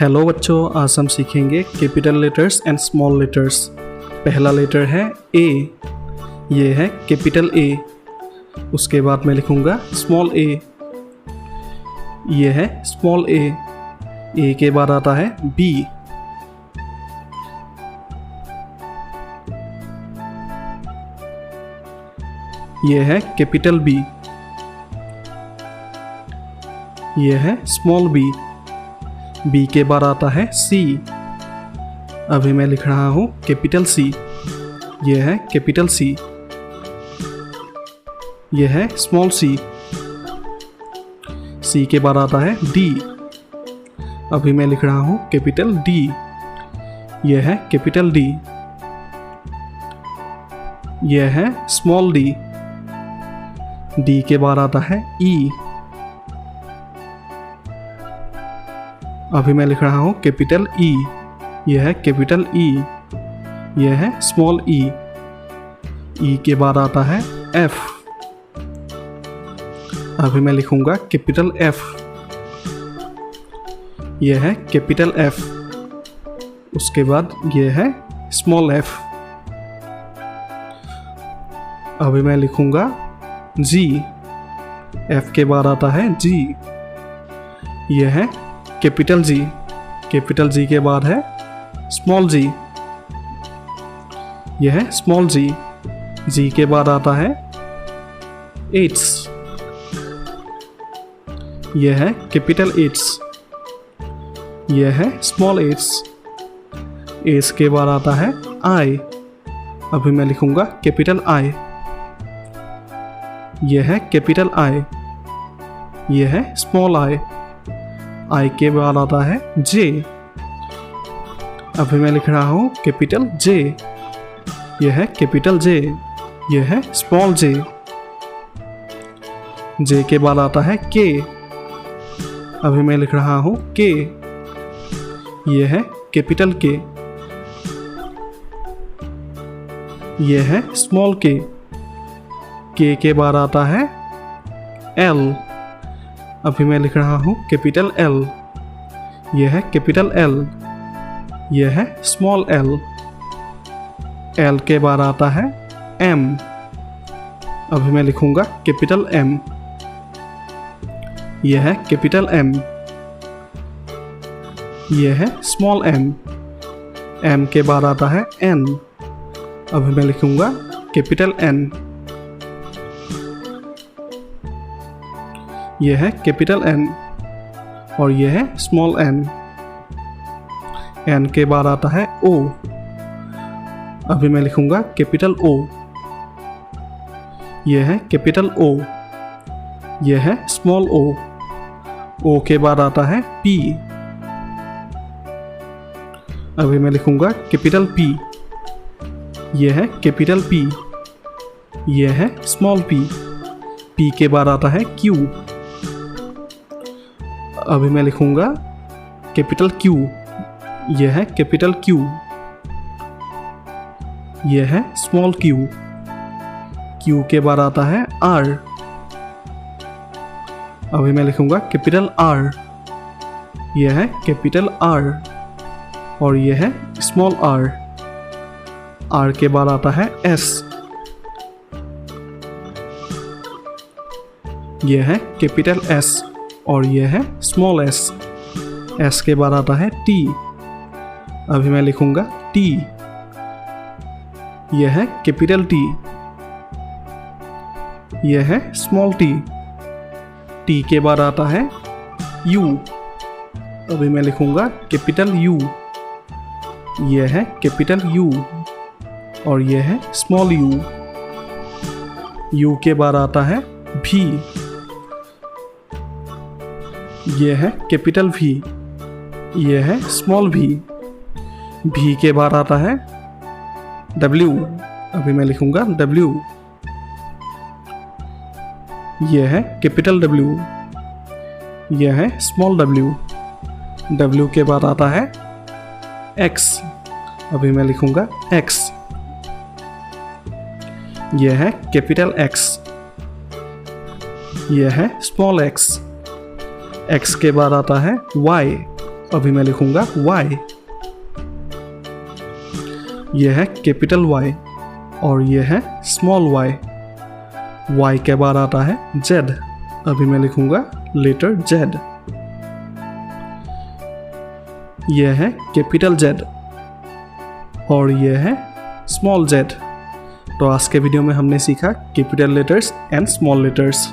Hello बच्चों, आज हम सीखेंगे capital letters and small letters. पहला लेटर है ए, ये है कैपिटल ए। उसके बाद मैं लिखूंगा स्मॉल ए, ये है स्मॉल ए। ए के बाद आता है बी, ये है कैपिटल बी, ये है स्मॉल बी। बी के बाद आता है सी, अभी मैं लिख रहा हूं कैपिटल सी, ये है कैपिटल सी। ये है स्मॉल सी। सी के बाद आता है डी, अभी मैं लिख रहा हूं कैपिटल डी, ये है कैपिटल डी। ये है स्मॉल डी। डी के बाद आता है ई, अभी मैं लिख रहा हूं कैपिटल ई, यह है कैपिटल ई, यह है स्मॉल ई। ई के बाद आता है एफ, अभी मैं लिखूंगा कैपिटल एफ, यह है कैपिटल एफ। उसके बाद यह है स्मॉल एफ, अभी मैं लिखूंगा जी। एफ के बाद आता है जी, यह है कैपिटल जी। कैपिटल जी के बाद है स्मॉल जी, यह है स्मॉल जी। जी के बाद आता है एट्स, यह है कैपिटल एट्स, यह है स्मॉल एट्स। एस के बाद आता है आई, अभी मैं लिखूंगा कैपिटल आई, यह है कैपिटल आई, यह है स्मॉल आई। आई के बाद आता है जे, अभी मैं लिख रहा हूं कैपिटल जे, यह है कैपिटल जे, यह है स्मॉल जे। जे के बाद आता है के, अभी मैं लिख रहा हूं के, यह है कैपिटल के, यह है स्मॉल के। के के बाद आता है एल, अभी मैं लिख रहा हूं कैपिटल एल, यह है कैपिटल एल, यह है स्मॉल एल। एल के बाद आता है एम, अभी मैं लिखूंगा कैपिटल एम, यह है कैपिटल एम, यह है स्मॉल एम। एम के बाद आता है एन, अभी मैं लिखूंगा कैपिटल एन, यह है कैपिटल एन, और यह है स्मॉल एन। एन के बाद आता है ओ, अभी मैं लिखूंगा कैपिटल ओ, यह है कैपिटल ओ, यह है स्मॉल ओ। ओ के बाद आता है पी, अभी मैं लिखूंगा कैपिटल पी, यह है कैपिटल पी, यह है स्मॉल पी। पी के बाद आता है क्यू, अभी मैं लिखूंगा कैपिटल क्यू, यह है कैपिटल क्यू, यह है स्मॉल क्यू। क्यू के बाद आता है आर, अभी मैं लिखूंगा कैपिटल आर, यह है कैपिटल आर, और यह है स्मॉल आर। आर के बाद आता है एस, यह है कैपिटल एस, और यह है स्मॉल एस। एस के बाद आता है टी, अभी मैं लिखूंगा टी, यह है कैपिटल टी, यह है स्मॉल टी। टी के बाद आता है यू, अभी मैं लिखूंगा कैपिटल यू, यह है कैपिटल यू, और यह है स्मॉल यू। यू के बाद आता है भी, यह है कैपिटल भी, यह है स्मॉल भी। भी के बाद आता है डब्ल्यू, अभी मैं लिखूंगा डब्ल्यू, यह है कैपिटल डब्ल्यू, यह है स्मॉल डब्ल्यू। डब्ल्यू के बाद आता है एक्स, अभी मैं लिखूंगा एक्स, यह है कैपिटल एक्स, यह है स्मॉल एक्स। एक्स के बाद आता है वाई, अभी मैं लिखूंगा Y। यह है कैपिटल Y और यह है स्मॉल y। Y के बाद आता है Z। अभी मैं लिखूंगा लेटर Z। यह है कैपिटल Z और यह है स्मॉल z। तो आज के वीडियो में हमने सीखा capital letters and small letters.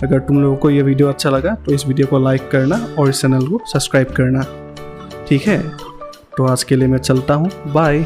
अगर तुम लोगों को यह वीडियो अच्छा लगा तो इस वीडियो को लाइक करना और इस चैनल को सब्सक्राइब करना। ठीक है, तो आज के लिए मैं चलता हूँ। बाय।